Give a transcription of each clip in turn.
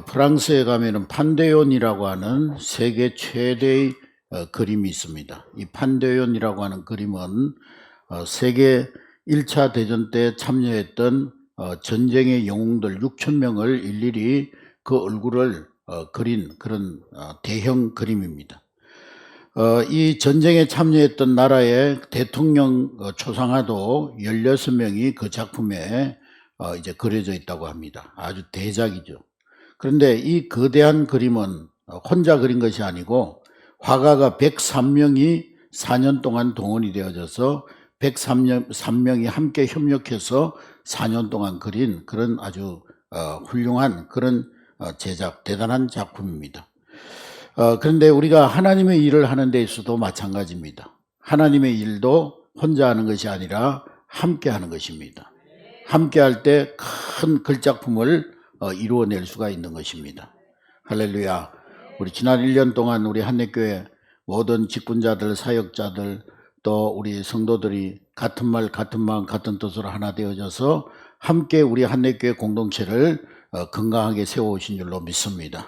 프랑스에 가면은 판데온이라고 하는 세계 최대의 그림이 있습니다. 이 판데온이라고 하는 그림은 세계 1차 대전 때 참여했던 전쟁의 영웅들 6천 명을 일일이 그 얼굴을 그린 그런 대형 그림입니다. 이 전쟁에 참여했던 나라의 대통령 초상화도 16명이 그 작품에 이제 그려져 있다고 합니다. 아주 대작이죠. 그런데 이 거대한 그림은 혼자 그린 것이 아니고 화가가 103명이 4년 동안 동원이 되어져서 103명이 함께 협력해서 4년 동안 그린 그런 아주 훌륭한 그런 제작, 대단한 작품입니다. 그런데 우리가 하나님의 일을 하는 데 있어도 마찬가지입니다. 하나님의 일도 혼자 하는 것이 아니라 함께 하는 것입니다. 함께 할 때 큰 글작품을 이루어낼 수가 있는 것입니다. 할렐루야. 우리 지난 1년 동안 우리 한내교회 모든 직분자들, 사역자들, 또 우리 성도들이 같은 말, 같은 마음, 같은 뜻으로 하나 되어져서 함께 우리 한내교회 공동체를 건강하게 세워오신 줄로 믿습니다.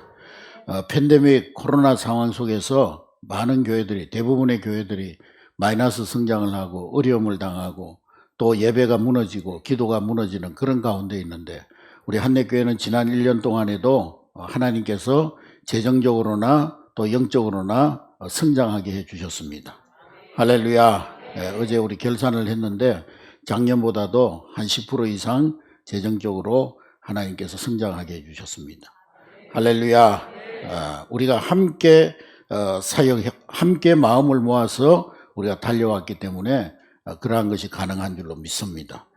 팬데믹 코로나 상황 속에서 많은 교회들이, 대부분의 교회들이 마이너스 성장을 하고 어려움을 당하고 또 예배가 무너지고 기도가 무너지는 그런 가운데 있는데, 우리 한내교회는 지난 1년 동안에도 하나님께서 재정적으로나 또 영적으로나 성장하게 해주셨습니다. 할렐루야. 어제 우리 결산을 했는데 작년보다도 한 10% 이상 재정적으로 하나님께서 성장하게 해주셨습니다. 할렐루야. 우리가 함께 함께 마음을 모아서 우리가 달려왔기 때문에 그러한 것이 가능한 줄로 믿습니다.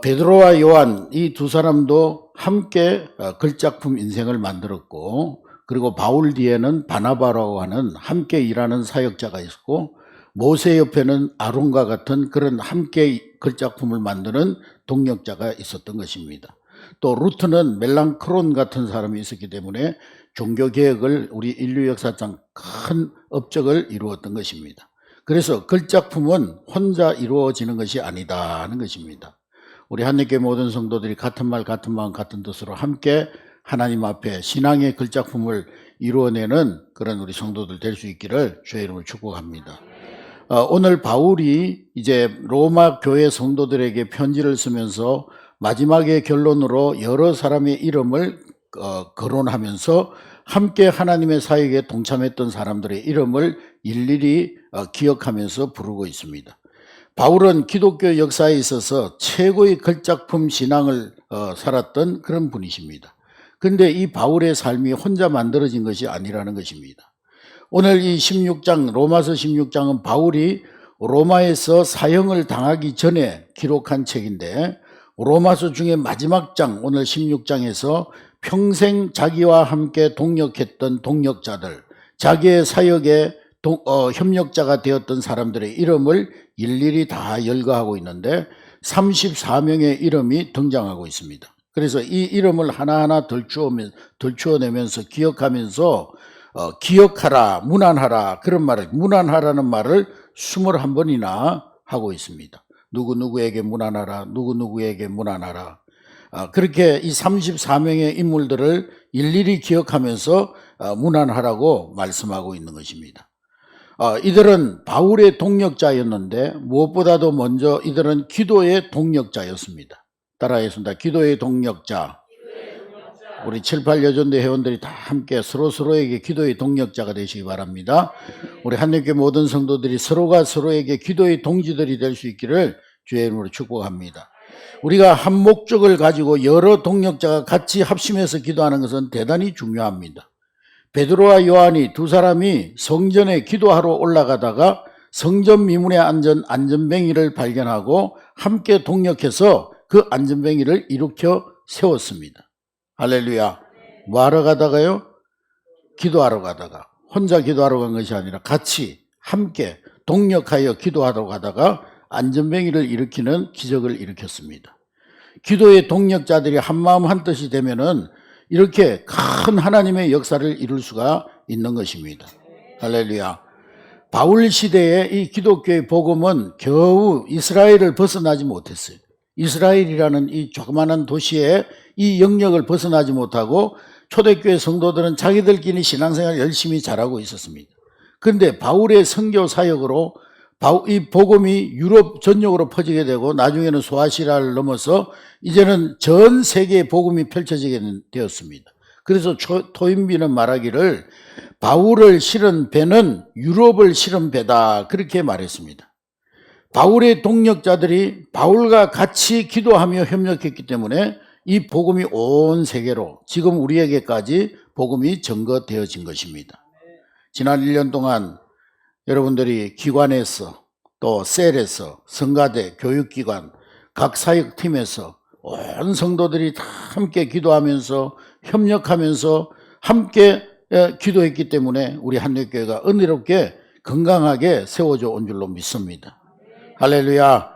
베드로와 요한 이 두 사람도 함께 글작품 인생을 만들었고, 그리고 바울 뒤에는 바나바라고 하는 함께 일하는 사역자가 있었고, 모세 옆에는 아론과 같은 그런 함께 글작품을 만드는 동력자가 있었던 것입니다. 또 루트는 멜랑크론 같은 사람이 있었기 때문에 종교개혁을 우리 인류 역사상 큰 업적을 이루었던 것입니다. 그래서 글작품은 혼자 이루어지는 것이 아니다 하는 것입니다. 우리 한내교회 모든 성도들이 같은 말, 같은 마음, 같은 뜻으로 함께 하나님 앞에 신앙의 글작품을 이루어내는 그런 우리 성도들 될 수 있기를 주의 이름으로 축복합니다. 오늘 바울이 이제 로마 교회 성도들에게 편지를 쓰면서 마지막의 결론으로 여러 사람의 이름을 거론하면서 함께 하나님의 사역에 동참했던 사람들의 이름을 일일이 기억하면서 부르고 있습니다. 바울은 기독교 역사에 있어서 최고의 글작품 신앙을 살았던 그런 분이십니다. 그런데 이 바울의 삶이 혼자 만들어진 것이 아니라는 것입니다. 오늘 이 16장, 로마서 16장은 바울이 로마에서 사형을 당하기 전에 기록한 책인데, 로마서 중에 마지막 장, 오늘 16장에서 평생 자기와 함께 동역했던 동역자들, 자기의 사역에 협력자가 되었던 사람들의 이름을 일일이 다 열거하고 있는데 34명의 이름이 등장하고 있습니다. 그래서 이 이름을 하나하나 덜추어내면서 기억하면서 기억하라, 문안하라, 그런 말을, 문안하라는 말을 21번이나 하고 있습니다. 누구누구에게 문안하라, 누구누구에게 문안하라. 그렇게 이 34명의 인물들을 일일이 기억하면서 문안하라고 말씀하고 있는 것입니다. 이들은 바울의 동력자였는데 무엇보다도 먼저 이들은 기도의 동력자였습니다. 따라하겠습니다. 기도의 동력자. 우리 7, 8여전대 회원들이 다 함께 서로에게 기도의 동력자가 되시기 바랍니다. 우리 한내교회 모든 성도들이 서로가 서로에게 기도의 동지들이 될 수 있기를 주의 이름으로 축복합니다. 우리가 한 목적을 가지고 여러 동력자가 같이 합심해서 기도하는 것은 대단히 중요합니다. 베드로와 요한이 두 사람이 성전에 기도하러 올라가다가 성전 미문에 앉은 안전뱅이를 발견하고 함께 동력해서 그 안전뱅이를 일으켜 세웠습니다. 할렐루야. 뭐하러 가다가요? 기도하러 가다가. 혼자 기도하러 간 것이 아니라 같이 함께 동력하여 기도하러 가다가 안전뱅이를 일으키는 기적을 일으켰습니다. 기도의 동력자들이 한마음 한뜻이 되면은 이렇게 큰 하나님의 역사를 이룰 수가 있는 것입니다. 할렐루야. 바울 시대에 이 기독교의 복음은 겨우 이스라엘을 벗어나지 못했어요. 이스라엘이라는 이 조그마한 도시에 이 영역을 벗어나지 못하고 초대교회 성도들은 자기들끼리 신앙생활 열심히 잘하고 있었습니다. 그런데 바울의 선교 사역으로 이 복음이 유럽 전역으로 퍼지게 되고 나중에는 소아시아를 넘어서 이제는 전 세계에 복음이 펼쳐지게 되었습니다. 그래서 토인비는 말하기를 바울을 실은 배는 유럽을 실은 배다, 그렇게 말했습니다. 바울의 동력자들이 바울과 같이 기도하며 협력했기 때문에 이 복음이 온 세계로 지금 우리에게까지 복음이 전거되어진 것입니다. 지난 1년 동안 여러분들이 기관에서 또 셀에서 성가대 교육기관 각 사역팀에서 온 성도들이 다 함께 기도하면서 협력하면서 함께 기도했기 때문에 우리 한국교회가 은혜롭게 건강하게 세워져 온 줄로 믿습니다. 할렐루야.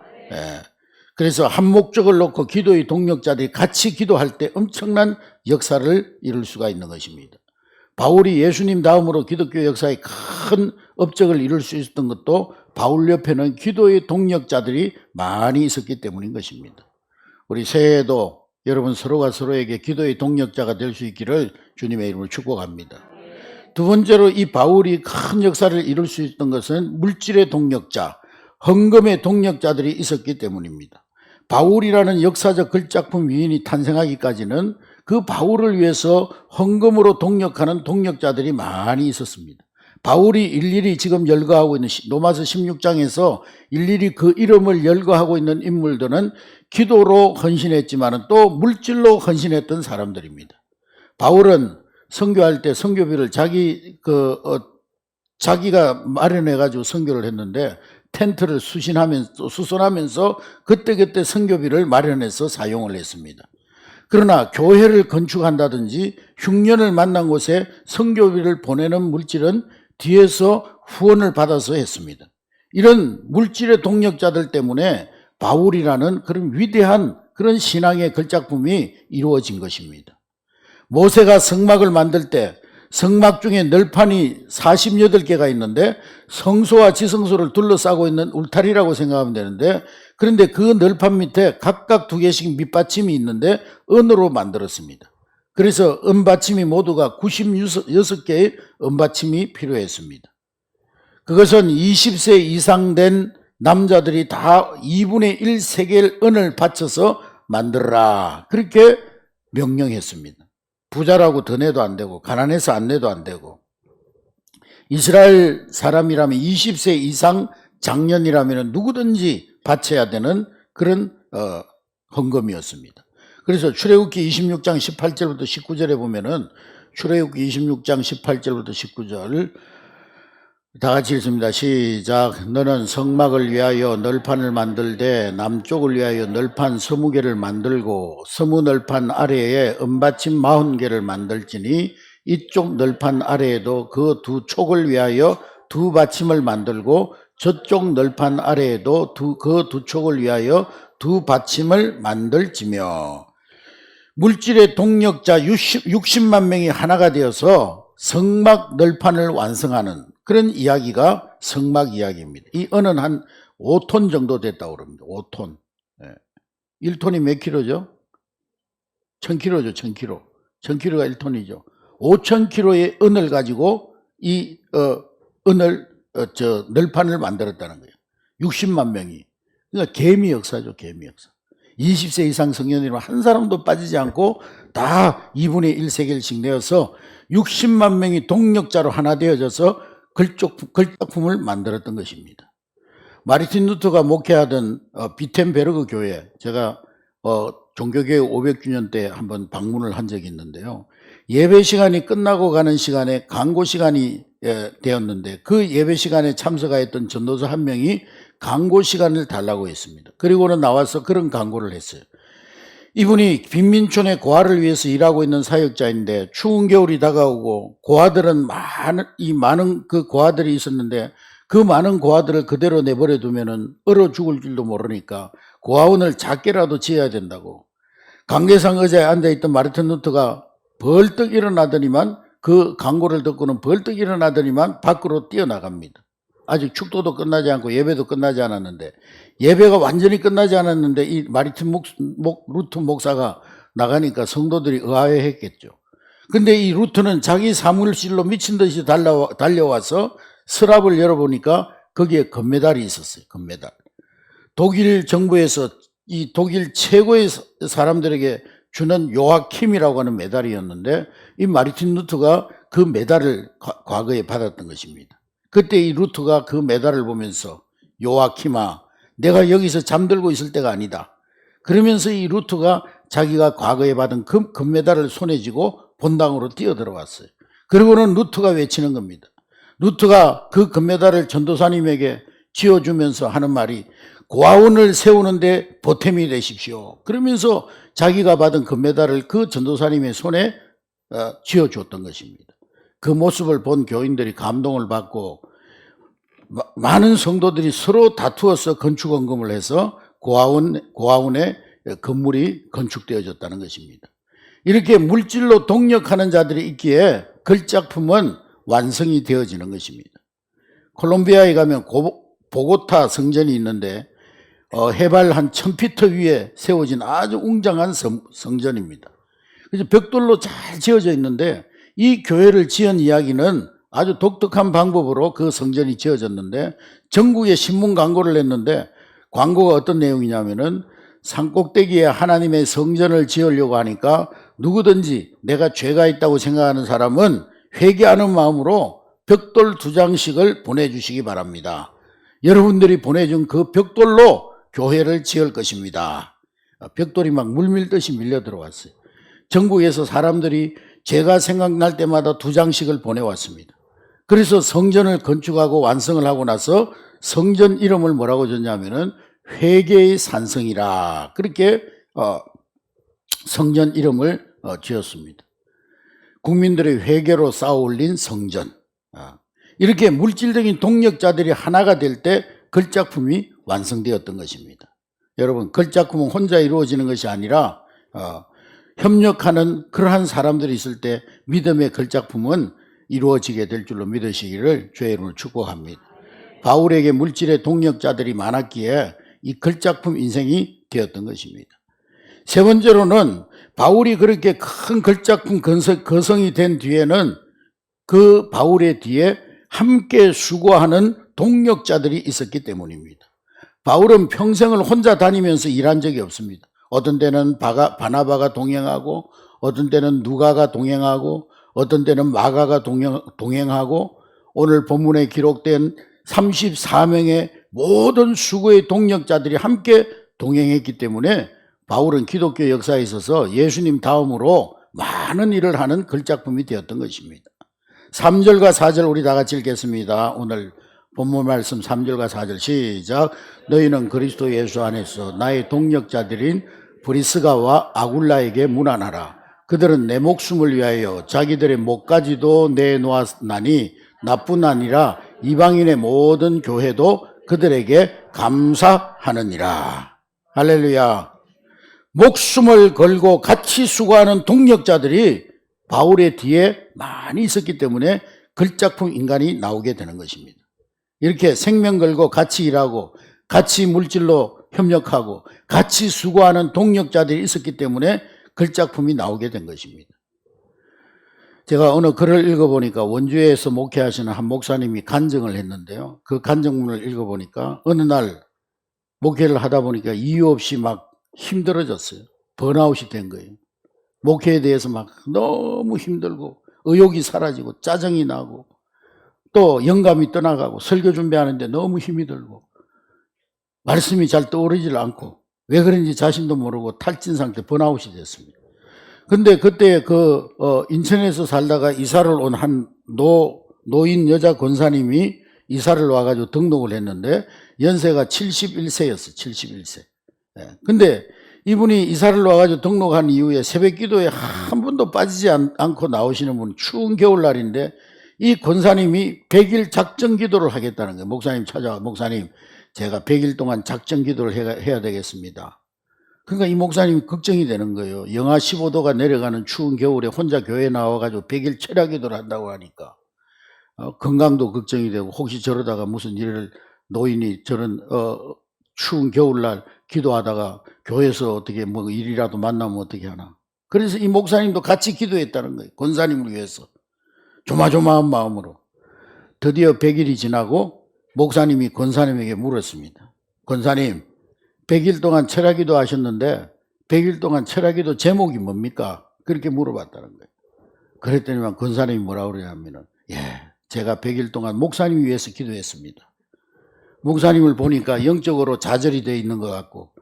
그래서 한 목적을 놓고 기도의 동력자들이 같이 기도할 때 엄청난 역사를 이룰 수가 있는 것입니다. 바울이 예수님 다음으로 기독교 역사에 큰 업적을 이룰 수 있었던 것도 바울 옆에는 기도의 동력자들이 많이 있었기 때문인 것입니다. 우리 새해에도 여러분 서로가 서로에게 기도의 동력자가 될 수 있기를 주님의 이름으로 축복합니다. 두 번째로 이 바울이 큰 역사를 이룰 수 있었던 것은 물질의 동력자, 헌금의 동력자들이 있었기 때문입니다. 바울이라는 역사적 글작품 위인이 탄생하기까지는 그 바울을 위해서 헌금으로 동력하는 동력자들이 많이 있었습니다. 바울이 일일이 지금 열거하고 있는 로마서 16장에서 일일이 그 이름을 열거하고 있는 인물들은 기도로 헌신했지만 또 물질로 헌신했던 사람들입니다. 바울은 선교할 때 선교비를 자기가 마련해가지고 선교를 했는데 텐트를 수선하면서 그때그때 선교비를 마련해서 사용을 했습니다. 그러나 교회를 건축한다든지 흉년을 만난 곳에 선교비를 보내는 물질은 뒤에서 후원을 받아서 했습니다. 이런 물질의 동력자들 때문에 바울이라는 그런 위대한 그런 신앙의 걸작품이 이루어진 것입니다. 모세가 성막을 만들 때 성막 중에 널판이 48개가 있는데 성소와 지성소를 둘러싸고 있는 울타리라고 생각하면 되는데, 그런데 그 널판 밑에 각각 2개씩 밑받침이 있는데 은으로 만들었습니다. 그래서 은받침이 모두가 96개의 은받침이 필요했습니다. 그것은 20세 이상 된 남자들이 다 2분의 1 세겔 은을 바쳐서 만들어라, 그렇게 명령했습니다. 부자라고 더 내도 안 되고 가난해서 안 내도 안 되고, 이스라엘 사람이라면 20세 이상 장년이라면 누구든지 바쳐야 되는 그런 헌금이었습니다. 그래서 출애굽기 26장 18절부터 19절에 보면은 출애굽기 26장 18절부터 19절 다 같이 읽습니다. 시작. 너는 성막을 위하여 널판을 만들되 남쪽을 위하여 널판 20개를 만들고 서무 널판 아래에 은받침 40개를 만들지니 이쪽 널판 아래에도 그 2촉을 위하여 2받침을 만들고 저쪽 널판 아래에도 그 2촉을 위하여 2받침을 만들지며, 물질의 동력자 60만 명이 하나가 되어서 성막 널판을 완성하는 그런 이야기가 성막 이야기입니다. 이 은은 한 5톤 정도 됐다고 그럽니다. 5톤. 1톤이 몇 킬로죠? 1000킬로죠. 1000킬로. 1000킬로가 1톤이죠. 5000킬로의 은을 가지고 이 널판을 만들었다는 거예요. 60만 명이. 그러니까 개미 역사죠. 개미 역사. 20세 이상 성년이면 한 사람도 빠지지 않고 다 2분의 1 세겔씩 내어서 60만 명이 동력자로 하나 되어져서 걸작품을 만들었던 것입니다. 마르틴 루터가 목회하던 비텐베르그 교회, 제가 종교교회 500주년 때 한번 방문을 한 적이 있는데요. 예배 시간이 끝나고 가는 시간에 광고 시간이 되었는데 그 예배 시간에 참석하였던 전도사 한 명이 광고 시간을 달라고 했습니다. 그리고는 나와서 그런 광고를 했어요. 이분이 빈민촌의 고아를 위해서 일하고 있는 사역자인데 추운 겨울이 다가오고 고아들은 많은 그 고아들이 있었는데 그 많은 고아들을 그대로 내버려 두면은 얼어 죽을 줄도 모르니까 고아원을 작게라도 지어야 된다고. 강계상 의자에 앉아있던 마르틴 루터가 벌떡 일어나더니만, 그 광고를 듣고는 벌떡 일어나더니만 밖으로 뛰어나갑니다. 아직 축도도 끝나지 않고 예배도 끝나지 않았는데, 예배가 완전히 끝나지 않았는데 이 마르틴 루터 목사가 나가니까 성도들이 의아해했겠죠. 근데 이 루트는 자기 사무실로 미친 듯이 달려와서 서랍을 열어보니까 거기에 금메달이 있었어요. 금메달. 독일 정부에서 이 독일 최고의 사람들에게 주는 요아킴이라고 하는 메달이었는데, 이 마르틴 루터가 그 메달을 과거에 받았던 것입니다. 그때 이 루터가 그 메달을 보면서 요아킴아, 내가 여기서 잠들고 있을 때가 아니다. 그러면서 이 루터가 자기가 과거에 받은 금메달을 손에 쥐고 본당으로 뛰어들어왔어요. 그리고는 루터가 외치는 겁니다. 루터가 그 금메달을 전도사님에게 쥐어주면서 하는 말이 고아원을 세우는데 보탬이 되십시오. 그러면서 자기가 받은 금메달을 그 전도사님의 손에 쥐어줬던 것입니다. 그 모습을 본 교인들이 감동을 받고 많은 성도들이 서로 다투어서 건축원금을 해서 고아원의 건물이 건축되어졌다는 것입니다. 이렇게 물질로 동력하는 자들이 있기에 글작품은 완성이 되어지는 것입니다. 콜롬비아에 가면 보고타 성전이 있는데 해발 한 1000피터 위에 세워진 아주 웅장한 성전입니다. 그래서 벽돌로 잘 지어져 있는데, 이 교회를 지은 이야기는 아주 독특한 방법으로 그 성전이 지어졌는데, 전국에 신문 광고를 냈는데, 광고가 어떤 내용이냐면은 산꼭대기에 하나님의 성전을 지으려고 하니까 누구든지 내가 죄가 있다고 생각하는 사람은 회개하는 마음으로 벽돌 2장씩을 보내주시기 바랍니다. 여러분들이 보내준 그 벽돌로 교회를 지을 것입니다. 벽돌이 막 물밀듯이 밀려 들어왔어요. 전국에서 사람들이 제가 생각날 때마다 2장씩을 보내왔습니다. 그래서 성전을 건축하고 완성을 하고 나서 성전 이름을 뭐라고 줬냐면은 회개의 산성이라, 그렇게 성전 이름을 지었습니다. 국민들의 회개로 쌓아 올린 성전. 이렇게 물질적인 동력자들이 하나가 될 때 글작품이 완성되었던 것입니다. 여러분, 글작품은 혼자 이루어지는 것이 아니라 협력하는 그러한 사람들이 있을 때 믿음의 글작품은 이루어지게 될 줄로 믿으시기를 주의 이름으로 축복합니다. 바울에게 물질의 동력자들이 많았기에 이 글작품 인생이 되었던 것입니다. 세 번째로는 바울이 그렇게 큰 글작품 거성이 된 뒤에는 그 바울의 뒤에 함께 수고하는 동력자들이 있었기 때문입니다. 바울은 평생을 혼자 다니면서 일한 적이 없습니다. 어떤 때는 바나바가 동행하고, 어떤 때는 누가가 동행하고, 어떤 때는 마가가 동행하고, 오늘 본문에 기록된 34명의 모든 수고의 동력자들이 함께 동행했기 때문에 바울은 기독교 역사에 있어서 예수님 다음으로 많은 일을 하는 글작품이 되었던 것입니다. 3절과 4절 우리 다 같이 읽겠습니다. 오늘 본문 말씀 3절과 4절 시작. 너희는 그리스도 예수 안에서 나의 동력자들인 브리스가와 아굴라에게 문안하라. 그들은 내 목숨을 위하여 자기들의 목까지도 내놓았나니 나뿐 아니라 이방인의 모든 교회도 그들에게 감사하느니라. 할렐루야. 목숨을 걸고 같이 수고하는 동력자들이 바울의 뒤에 많이 있었기 때문에 글작품 인간이 나오게 되는 것입니다. 이렇게 생명 걸고 같이 일하고 같이 물질로 협력하고 같이 수고하는 동력자들이 있었기 때문에 글작품이 나오게 된 것입니다. 제가 어느 글을 읽어보니까 원주에서 목회하시는 한 목사님이 간증을 했는데요. 그 간증문을 읽어보니까 어느 날 목회를 하다 보니까 이유 없이 막 힘들어졌어요. 번아웃이 된 거예요. 목회에 대해서 막 너무 힘들고 의욕이 사라지고 짜증이 나고 또 영감이 떠나가고 설교 준비하는데 너무 힘이 들고 말씀이 잘 떠오르질 않고 왜 그런지 자신도 모르고 탈진 상태 번아웃이 됐습니다. 근데 그때 인천에서 살다가 이사를 온 한 노인 여자 권사님이 이사를 와가지고 등록을 했는데 연세가 71세였어요. 71세. 근데 이분이 이사를 와가지고 등록한 이후에 새벽 기도에 한 번도 빠지지 않고 나오시는 분, 추운 겨울날인데 이 권사님이 100일 작정 기도를 하겠다는 거예요. 목사님 찾아와, 목사님 제가 100일 동안 작정 기도를 해야 되겠습니다. 그러니까 이 목사님이 걱정이 되는 거예요. 영하 15도가 내려가는 추운 겨울에 혼자 교회에 나와가지고 100일 철야 기도를 한다고 하니까 건강도 걱정이 되고 혹시 저러다가 무슨 일을 노인이 저런 추운 겨울날 기도하다가 교회에서 어떻게 뭐 일이라도 만나면 어떻게 하나. 그래서 이 목사님도 같이 기도했다는 거예요. 권사님을 위해서. 조마조마한 마음으로. 드디어 100일이 지나고 목사님이 권사님에게 물었습니다. 권사님, 100일 동안 철야기도 하셨는데 100일 동안 철야기도 제목이 뭡니까? 그렇게 물어봤다는 거예요. 그랬더니만 권사님이 뭐라고 그러냐면은, 제가 100일 동안 목사님 위해서 기도했습니다. 목사님을 보니까 영적으로 좌절이 되어 있는 것 같고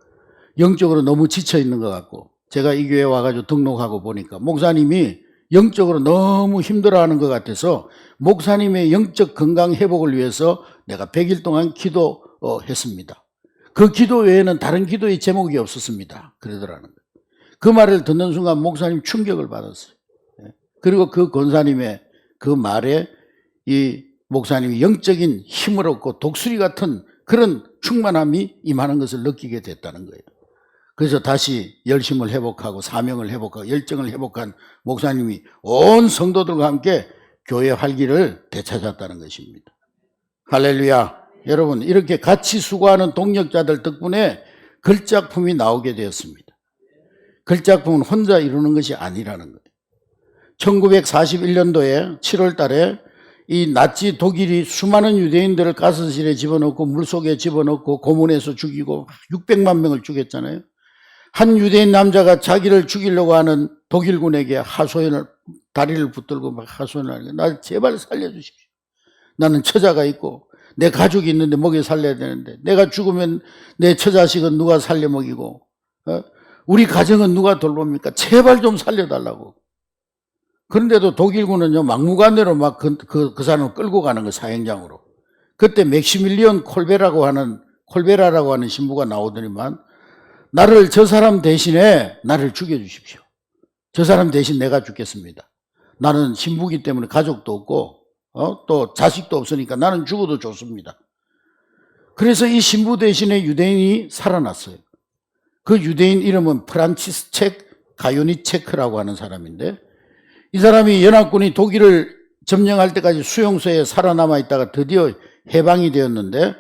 영적으로 너무 지쳐 있는 것 같고 제가 이 교회 와가지고 등록하고 보니까 목사님이 영적으로 너무 힘들어하는 것 같아서 목사님의 영적 건강 회복을 위해서 내가 100일 동안 기도했습니다. 그 기도 외에는 다른 기도의 제목이 없었습니다. 그러더라는 거예요. 그 말을 듣는 순간 목사님 충격을 받았어요. 그리고 그 권사님의 그 말에 이 목사님이 영적인 힘을 얻고 독수리 같은 그런 충만함이 임하는 것을 느끼게 됐다는 거예요. 그래서 다시 열심을 회복하고 사명을 회복하고 열정을 회복한 목사님이 온 성도들과 함께 교회 활기를 되찾았다는 것입니다. 할렐루야. 여러분, 이렇게 같이 수고하는 동력자들 덕분에 글작품이 나오게 되었습니다. 글작품은 혼자 이루는 것이 아니라는 거예요. 1941년도에 7월 달에 이 나치 독일이 수많은 유대인들을 가스실에 집어넣고 물속에 집어넣고 고문해서 죽이고 600만 명을 죽였잖아요. 한 유대인 남자가 자기를 죽이려고 하는 독일군에게 하소연을, 다리를 붙들고 막 하소연을 하는 거예요. 나 제발 살려주십시오. 나는 처자가 있고 내 가족이 있는데 먹여 살려야 되는데 내가 죽으면 내 처자식은 누가 살려 먹이고 우리 가정은 누가 돌봅니까? 제발 좀 살려달라고. 그런데도 독일군은요, 막무가내로 막 그 사람을 끌고 가는 거, 사형장으로. 그때 맥시밀리언 콜베라라고 하는 신부가 나오더니만, 저 사람 대신에 나를 죽여주십시오. 저 사람 대신 내가 죽겠습니다. 나는 신부기 때문에 가족도 없고, 또 자식도 없으니까 나는 죽어도 좋습니다. 그래서 이 신부 대신에 유대인이 살아났어요. 그 유대인 이름은 프란치스책 가요니체크라고 하는 사람인데, 이 사람이 연합군이 독일을 점령할 때까지 수용소에 살아남아 있다가 드디어 해방이 되었는데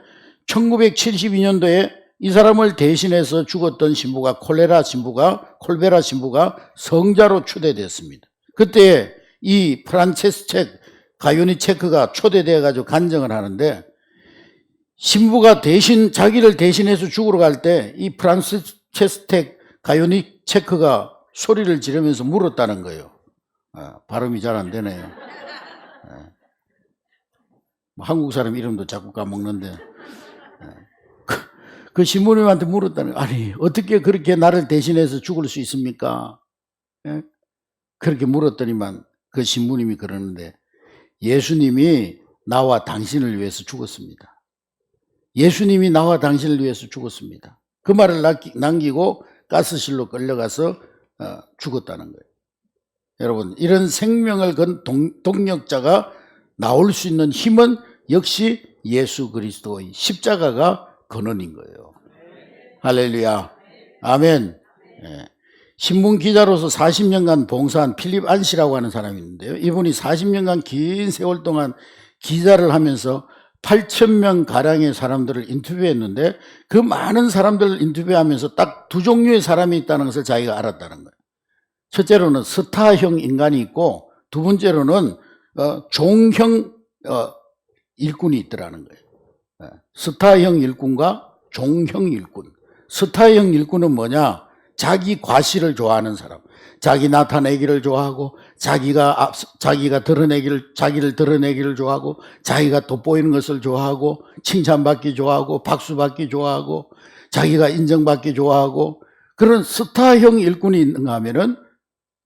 1972년도에 이 사람을 대신해서 죽었던 신부가 콜베라 신부가 성자로 초대됐습니다. 그때 이 프란체스책 가요니체크가 초대되어 가지고 간증을 하는데 신부가 자기를 대신해서 죽으러 갈 때 이 프란체스텍 가요니체크가 소리를 지르면서 물었다는 거예요. 발음이 잘 안 되네요. 한국 사람 이름도 자꾸 까먹는데 그 신부님한테 물었다는 거예요. 아니 어떻게 그렇게 나를 대신해서 죽을 수 있습니까? 그렇게 물었더니만 그 신부님이 그러는데 예수님이 나와 당신을 위해서 죽었습니다. 예수님이 나와 당신을 위해서 죽었습니다. 그 말을 남기고 가스실로 끌려가서 죽었다는 거예요. 여러분, 이런 생명을 건 동력자가 나올 수 있는 힘은 역시 예수 그리스도의 십자가가 근원인 거예요. 할렐루야. 아멘. 신문 기자로서 40년간 봉사한 필립 안시라고 하는 사람이 있는데요. 이분이 40년간 긴 세월 동안 기자를 하면서 8,000명 가량의 사람들을 인터뷰했는데 그 많은 사람들을 인터뷰하면서 딱 두 종류의 사람이 있다는 것을 자기가 알았다는 거예요. 첫째로는 스타형 인간이 있고 두 번째로는 종형 일꾼이 있더라는 거예요. 스타형 일꾼과 종형 일꾼. 스타형 일꾼은 뭐냐? 자기 과시를 좋아하는 사람. 자기 나타내기를 좋아하고 자기가 자기를 드러내기를 좋아하고 자기가 돋보이는 것을 좋아하고 칭찬받기 좋아하고 박수받기 좋아하고 자기가 인정받기 좋아하고 그런 스타형 일꾼이 있는가 하면은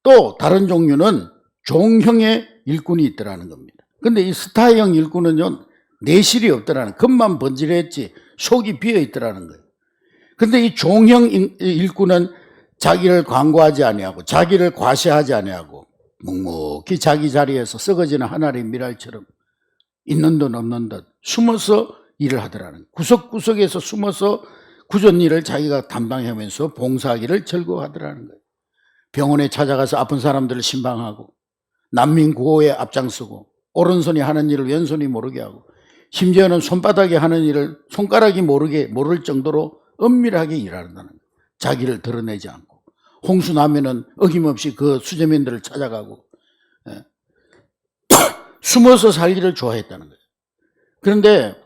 또 다른 종류는 종형의 일꾼이 있더라는 겁니다. 근데 이 스타형 일꾼은요, 내실이 없더라는, 겉만 번지르했지 속이 비어 있더라는 거예요. 근데 이 종형 일꾼은 자기를 광고하지 아니하고 자기를 과시하지 아니하고 묵묵히 자기 자리에서 썩어지는 하나의 미랄처럼 있는 듯 없는 듯 숨어서 일을 하더라는 거예요. 구석구석에서 숨어서 구전 일을 자기가 담당하면서 봉사하기를 즐거워하더라는 거예요. 병원에 찾아가서 아픈 사람들을 신방하고 난민 구호에 앞장서고 오른손이 하는 일을 왼손이 모르게 하고 심지어는 손바닥이 하는 일을 손가락이 모를 정도로 은밀하게 일한다는 거예요. 자기를 드러내지 않고 홍수 나면은 어김없이 그 수재민들을 찾아가고, 예. 숨어서 살기를 좋아했다는 거예요. 그런데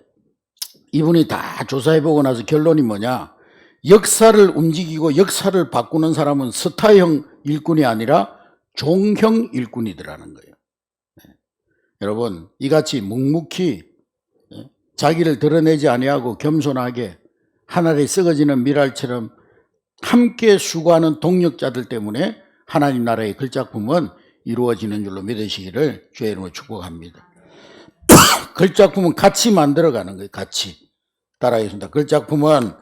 이분이 다 조사해보고 나서 결론이 뭐냐? 역사를 움직이고 역사를 바꾸는 사람은 스타형 일꾼이 아니라 종형 일꾼이더라는 거예요. 네. 여러분, 이같이 묵묵히 자기를 드러내지 아니하고 겸손하게 하늘에 썩어지는 미랄처럼 함께 수고하는 동력자들 때문에 하나님 나라의 글작품은 이루어지는 줄로 믿으시기를 주의 이름으로 축복합니다. 글작품은 같이 만들어가는 거예요. 같이. 따라하겠습니다. 글작품은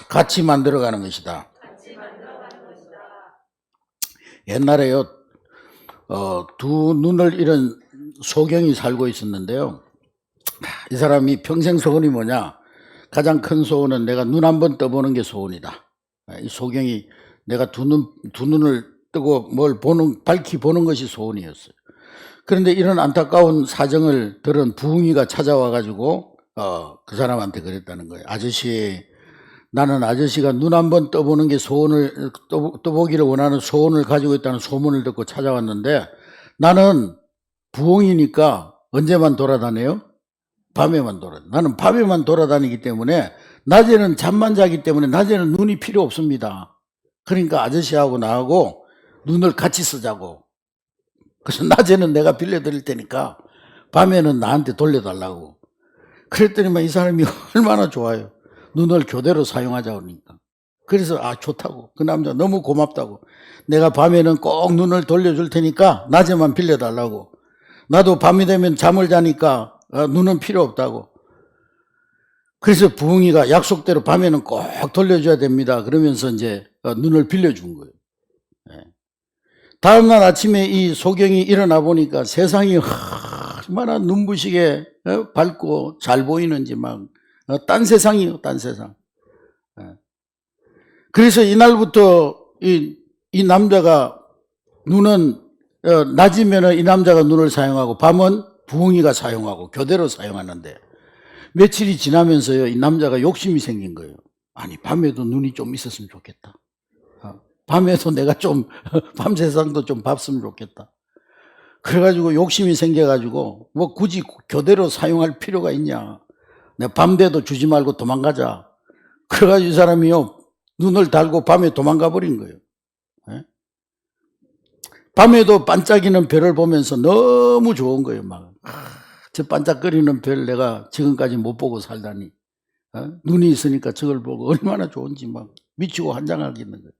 같이 만들어가는 것이다. 옛날에요, 두 눈을 잃은 소경이 살고 있었는데요. 이 사람이 평생 소원이 뭐냐? 가장 큰 소원은 내가 눈 한번 떠보는 게 소원이다. 이 소경이 내가 두 눈을 뜨고 뭘 밝히 보는 것이 소원이었어요. 그런데 이런 안타까운 사정을 들은 부흥이가 찾아와가지고, 그 사람한테 그랬다는 거예요. 아저씨, 나는 아저씨가 눈 한번 떠보는 게 떠보기를 원하는 소원을 가지고 있다는 소문을 듣고 찾아왔는데, 나는 부흥이니까 언제만 돌아다녀요? 밤에만 돌아다녀요. 나는 밤에만 돌아다니기 때문에, 낮에는 잠만 자기 때문에 낮에는 눈이 필요 없습니다. 그러니까 아저씨하고 나하고 눈을 같이 쓰자고. 그래서 낮에는 내가 빌려드릴 테니까 밤에는 나한테 돌려달라고. 그랬더니만 이 사람이 얼마나 좋아요. 눈을 교대로 사용하자고 그러니까. 그래서 좋다고. 그 남자 너무 고맙다고. 내가 밤에는 꼭 눈을 돌려줄 테니까 낮에만 빌려달라고. 나도 밤이 되면 잠을 자니까 눈은 필요 없다고. 그래서 부흥이가 약속대로 밤에는 꼭 돌려줘야 됩니다. 그러면서 이제 눈을 빌려준 거예요. 다음날 아침에 이 소경이 일어나 보니까 세상이 얼마나 눈부시게 밝고 잘 보이는지 막 딴 세상이에요. 딴 세상. 그래서 이날부터 이 남자가 눈은 낮이면 이 남자가 눈을 사용하고 밤은 부흥이가 사용하고 교대로 사용하는데 며칠이 지나면서요 이 남자가 욕심이 생긴 거예요. 아니 밤에도 눈이 좀 있었으면 좋겠다. 밤에도 내가 좀 밤 세상도 좀 봤으면 좋겠다. 그래가지고 욕심이 생겨가지고 뭐 굳이 교대로 사용할 필요가 있냐. 내가 밤돼도 주지 말고 도망가자. 그래가지고 이 사람이요 눈을 달고 밤에 도망가 버린 거예요. 밤에도 반짝이는 별을 보면서 너무 좋은 거예요. 막 저 반짝거리는 별 내가 지금까지 못 보고 살다니. 눈이 있으니까 저걸 보고 얼마나 좋은지 막 미치고 환장하겠는 거예요.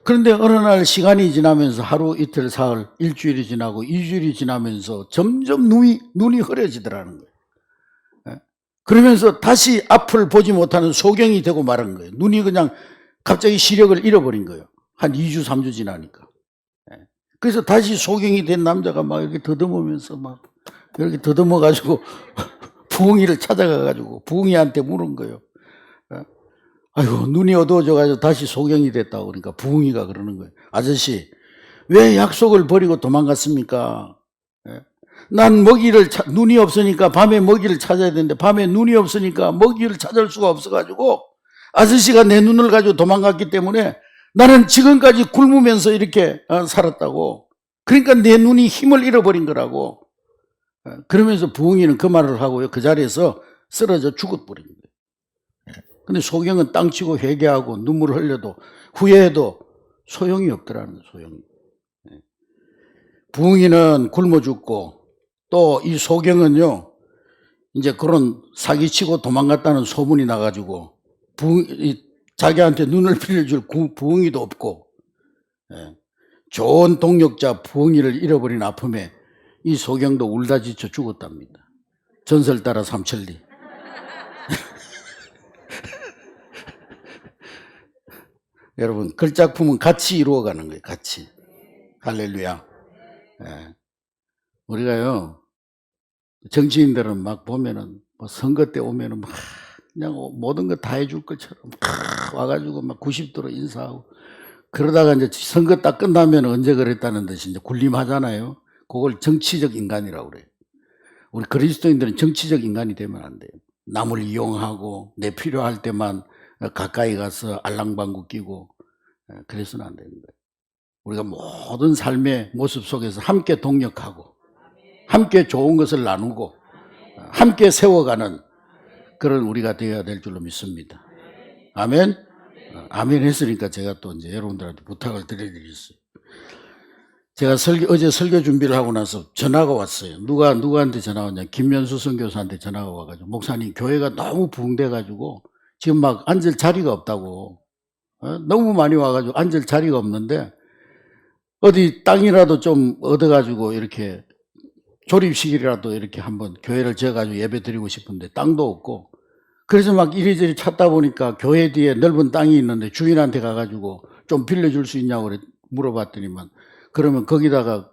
그런데 어느 날 시간이 지나면서 하루, 이틀, 사흘, 일주일이 지나고 2주일이 지나면서 점점 눈이 흐려지더라는 거예요. 그러면서 다시 앞을 보지 못하는 소경이 되고 말은 거예요. 눈이 그냥 갑자기 시력을 잃어버린 거예요. 한 2주, 3주 지나니까. 그래서 다시 소경이 된 남자가 막 이렇게 더듬으면서 막 이렇게 더듬어가지고 부흥이를 찾아가가지고 부흥이한테 물은 거예요. 아이고 눈이 어두워져가지고 다시 소경이 됐다고. 그러니까 부흥이가 그러는 거예요. 아저씨 왜 약속을 버리고 도망갔습니까? 난 눈이 없으니까 밤에 먹이를 찾아야 되는데 밤에 눈이 없으니까 먹이를 찾을 수가 없어가지고 아저씨가 내 눈을 가지고 도망갔기 때문에 나는 지금까지 굶으면서 이렇게 살았다고. 그러니까 내 눈이 힘을 잃어버린 거라고. 그러면서 부흥이는 그 말을 하고요 그 자리에서 쓰러져 죽어버린 거예요. 근데 소경은 땅치고 회개하고 눈물을 흘려도 후회해도 소용이 없더라는 거예요. 소용이. 부흥이는 굶어 죽고 또 이 소경은요 이제 그런 사기치고 도망갔다는 소문이 나가지고 자기한테 눈을 빌려줄 부흥이도 없고 좋은 동력자 부흥이를 잃어버린 아픔에 이 소경도 울다 지쳐 죽었답니다. 전설 따라 삼천리. 여러분 글작품은 같이 이루어가는 거예요. 같이. 할렐루야. 우리가요 정치인들은 막 보면은 뭐 선거 때 오면은 막 그냥 모든 거 다 해줄 것처럼 와가지고 막 90도로 인사하고 그러다가 이제 선거 딱 끝나면 언제 그랬다는 듯이 이제 군림하잖아요. 그걸 정치적 인간이라고 그래요. 우리 그리스도인들은 정치적 인간이 되면 안 돼요. 남을 이용하고 내 필요할 때만 가까이 가서 알랑방구 끼고 그래서는 안 되는 거예요. 우리가 모든 삶의 모습 속에서 함께 동력하고 함께 좋은 것을 나누고 함께 세워가는 그런 우리가 되어야 될 줄로 믿습니다. 아멘. 아멘 했으니까 제가 또 이제 여러분들한테 부탁을 드려드렸어요. 제가 어제 설교 준비를 하고 나서 전화가 왔어요. 누구한테 전화 왔냐? 김면수 선교사한테 전화가 와가지고, 목사님, 교회가 너무 부흥돼가지고, 지금 막 앉을 자리가 없다고. 너무 많이 와가지고 앉을 자리가 없는데, 어디 땅이라도 좀 얻어가지고, 이렇게 조립식이라도 이렇게 한번 교회를 지어가지고 예배 드리고 싶은데, 땅도 없고, 그래서 막 이리저리 찾다 보니까 교회 뒤에 넓은 땅이 있는데 주인한테 가가지고 좀 빌려줄 수 있냐고 물어봤더니만, 그러면 거기다가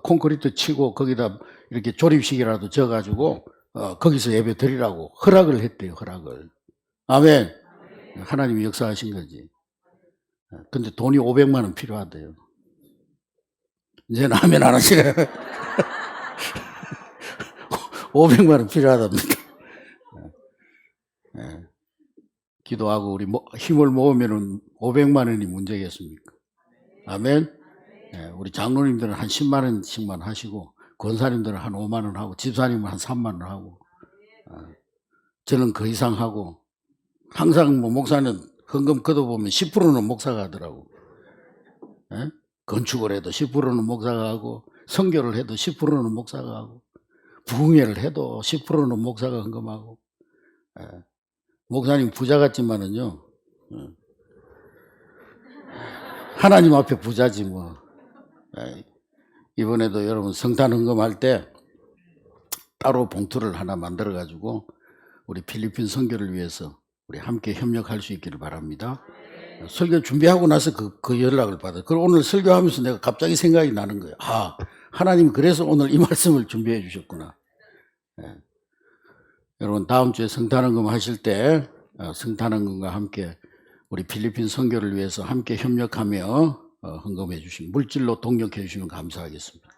콘크리트 치고 거기다 이렇게 조립식이라도 져가지고 거기서 예배 드리라고 허락을 했대요. 허락을. 아멘. 하나님이 역사하신 거지. 근데 돈이 500만 원 필요하대요. 이제는 아멘 안 하시네. 500만 원 필요하답니다. 기도하고 우리 힘을 모으면 500만 원이 문제겠습니까? 아멘. 우리 장로님들은 한 10만 원씩만 하시고, 권사님들은 한 5만 원 하고, 집사님은 한 3만 원 하고, 저는 그 이상 하고, 항상 뭐 목사는 헌금 걷어보면 10%는 목사가 하더라고. 건축을 해도 10%는 목사가 하고, 선교를 해도 10%는 목사가 하고, 부흥회를 해도 10%는 목사가 헌금하고. 목사님 부자 같지만은요, 하나님 앞에 부자지 뭐. 이번에도 여러분 성탄 헌금할 때 따로 봉투를 하나 만들어 가지고 우리 필리핀 선교를 위해서 우리 함께 협력할 수 있기를 바랍니다. 설교 준비하고 나서 그 연락을 받아요. 그리고 오늘 설교하면서 내가 갑자기 생각이 나는 거예요. 하나님 그래서 오늘 이 말씀을 준비해 주셨구나. 여러분 다음 주에 성탄 헌금 하실 때 성탄 헌금과 함께 우리 필리핀 선교를 위해서 함께 협력하며 헌금해 주시면, 물질로 동력해 주시면 감사하겠습니다.